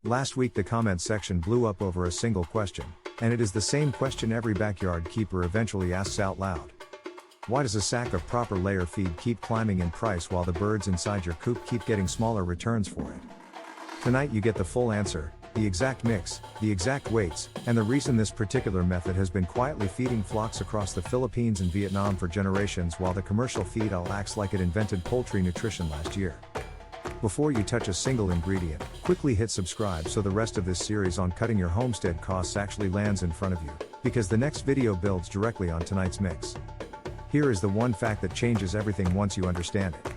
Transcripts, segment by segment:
Last week the comment section blew up over a single question, and it is the same question every backyard keeper eventually asks out loud. Why does a sack of proper layer feed keep climbing in price while the birds inside your coop keep getting smaller returns for it? Tonight you get the full answer, the exact mix, the exact weights, and the reason this particular method has been quietly feeding flocks across the Philippines and Vietnam for generations while the commercial feed all acts like it invented poultry nutrition last year. Before you touch a single ingredient, quickly hit subscribe so the rest of this series on cutting your homestead costs actually lands in front of you, because the next video builds directly on tonight's mix. Here is the one fact that changes everything once you understand it.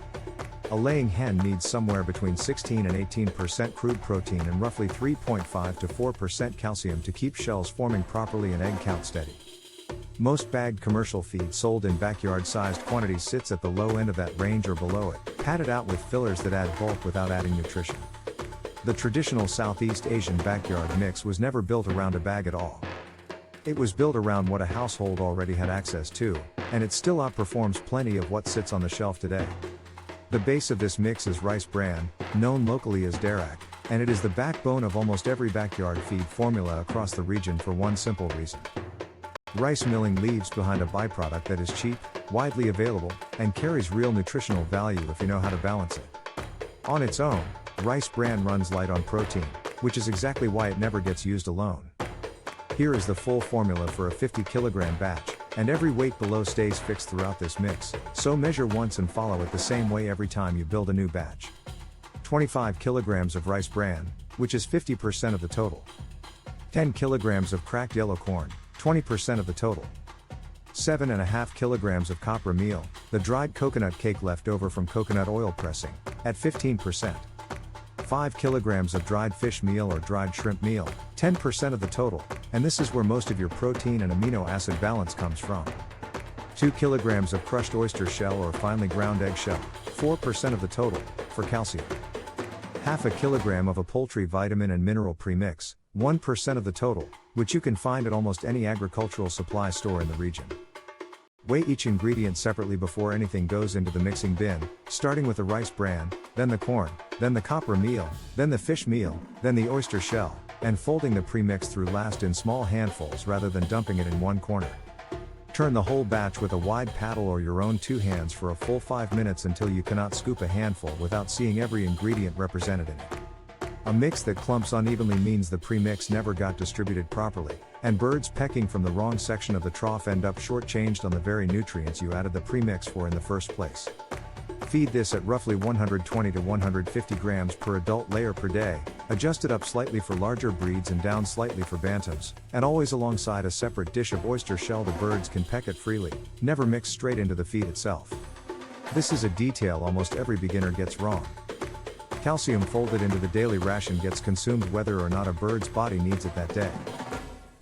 A laying hen needs somewhere between 16 and 18% crude protein and roughly 3.5 to 4% calcium to keep shells forming properly and egg count steady. Most bagged commercial feed sold in backyard-sized quantities sits at the low end of that range or below it, padded out with fillers that add bulk without adding nutrition. The traditional Southeast Asian backyard mix was never built around a bag at all. It was built around what a household already had access to, and it still outperforms plenty of what sits on the shelf today. The base of this mix is rice bran, known locally as darak, and it is the backbone of almost every backyard feed formula across the region for one simple reason. Rice milling leaves behind a byproduct that is cheap, widely available, and carries real nutritional value if you know how to balance it. On its own, rice bran runs light on protein, which is exactly why it never gets used alone. Here is the full formula for a 50 kilogram batch, and every weight below stays fixed throughout this mix, so measure once and follow it the same way every time you build a new batch. 25 kilograms of rice bran, which is 50% of the total. 10 kilograms of cracked yellow corn, 20% of the total. 7.5 kilograms of copra meal, the dried coconut cake left over from coconut oil pressing, at 15%. 5 kilograms of dried fish meal or dried shrimp meal, 10% of the total, and this is where most of your protein and amino acid balance comes from. 2 kilograms of crushed oyster shell or finely ground egg shell, 4% of the total, for calcium. Half a kilogram of a poultry vitamin and mineral premix, 1% of the total, which you can find at almost any agricultural supply store in the region. Weigh each ingredient separately before anything goes into the mixing bin, starting with the rice bran, then the corn, then the copra meal, then the fish meal, then the oyster shell, and folding the premix through last in small handfuls rather than dumping it in one corner. Turn the whole batch with a wide paddle or your own two hands for a full 5 minutes until you cannot scoop a handful without seeing every ingredient represented in it. A mix that clumps unevenly means the premix never got distributed properly, and birds pecking from the wrong section of the trough end up shortchanged on the very nutrients you added the premix for in the first place. Feed this at roughly 120 to 150 grams per adult layer per day, adjusted up slightly for larger breeds and down slightly for bantams, and always alongside a separate dish of oyster shell the birds can peck it freely, never mix straight into the feed itself. This is a detail almost every beginner gets wrong. Calcium folded into the daily ration gets consumed whether or not a bird's body needs it that day.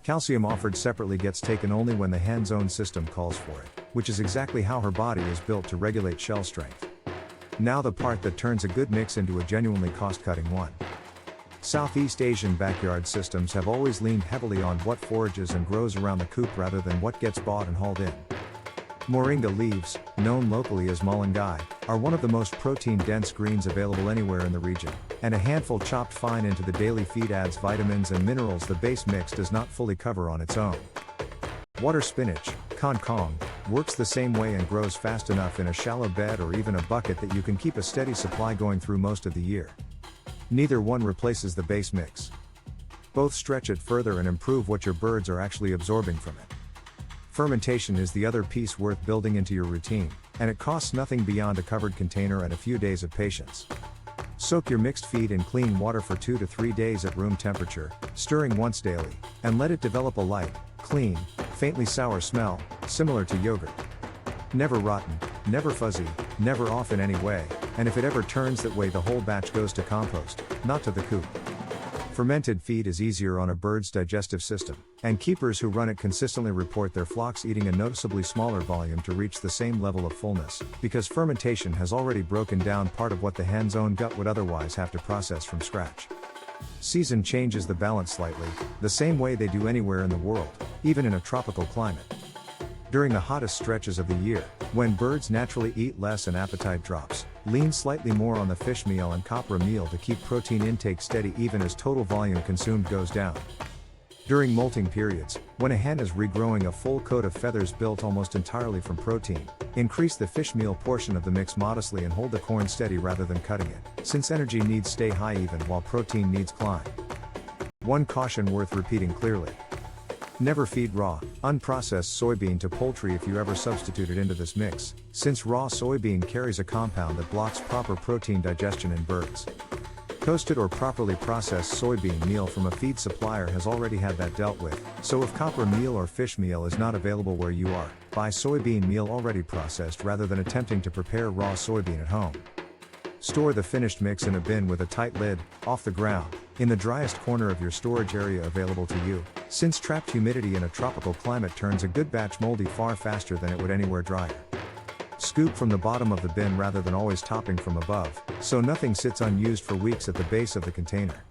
Calcium offered separately gets taken only when the hen's own system calls for it, which is exactly how her body is built to regulate shell strength. Now the part that turns a good mix into a genuinely cost-cutting one. Southeast Asian backyard systems have always leaned heavily on what forages and grows around the coop rather than what gets bought and hauled in. Moringa leaves, known locally as molingai, are one of the most protein-dense greens available anywhere in the region, and a handful chopped fine into the daily feed adds vitamins and minerals the base mix does not fully cover on its own. Water spinach, kangkong, works the same way and grows fast enough in a shallow bed or even a bucket that you can keep a steady supply going through most of the year. Neither one replaces the base mix. Both stretch it further and improve what your birds are actually absorbing from it. Fermentation is the other piece worth building into your routine, and it costs nothing beyond a covered container and a few days of patience. Soak your mixed feed in clean water for 2 to 3 days at room temperature, stirring once daily, and let it develop a light, clean, faintly sour smell, similar to yogurt. Never rotten, never fuzzy, never off in any way, and if it ever turns that way the whole batch goes to compost, not to the coop. Fermented feed is easier on a bird's digestive system, and keepers who run it consistently report their flocks eating a noticeably smaller volume to reach the same level of fullness, because fermentation has already broken down part of what the hen's own gut would otherwise have to process from scratch. Season changes the balance slightly, the same way they do anywhere in the world, even in a tropical climate. During the hottest stretches of the year, when birds naturally eat less and appetite drops, Lean slightly more on the fish meal and copra meal to keep protein intake steady even as total volume consumed goes down. During molting periods, when a hen is regrowing a full coat of feathers built almost entirely from protein, increase the fish meal portion of the mix modestly and hold the corn steady rather than cutting it, since energy needs stay high even while protein needs climb. One caution worth repeating clearly. Never feed raw, unprocessed soybean to poultry if you ever substitute it into this mix, since raw soybean carries a compound that blocks proper protein digestion in birds. Toasted or properly processed soybean meal from a feed supplier has already had that dealt with, so if copra meal or fish meal is not available where you are, buy soybean meal already processed rather than attempting to prepare raw soybean at home. Store the finished mix in a bin with a tight lid, off the ground, in the driest corner of your storage area available to you, since trapped humidity in a tropical climate turns a good batch moldy far faster than it would anywhere drier. Scoop from the bottom of the bin rather than always topping from above, so nothing sits unused for weeks at the base of the container.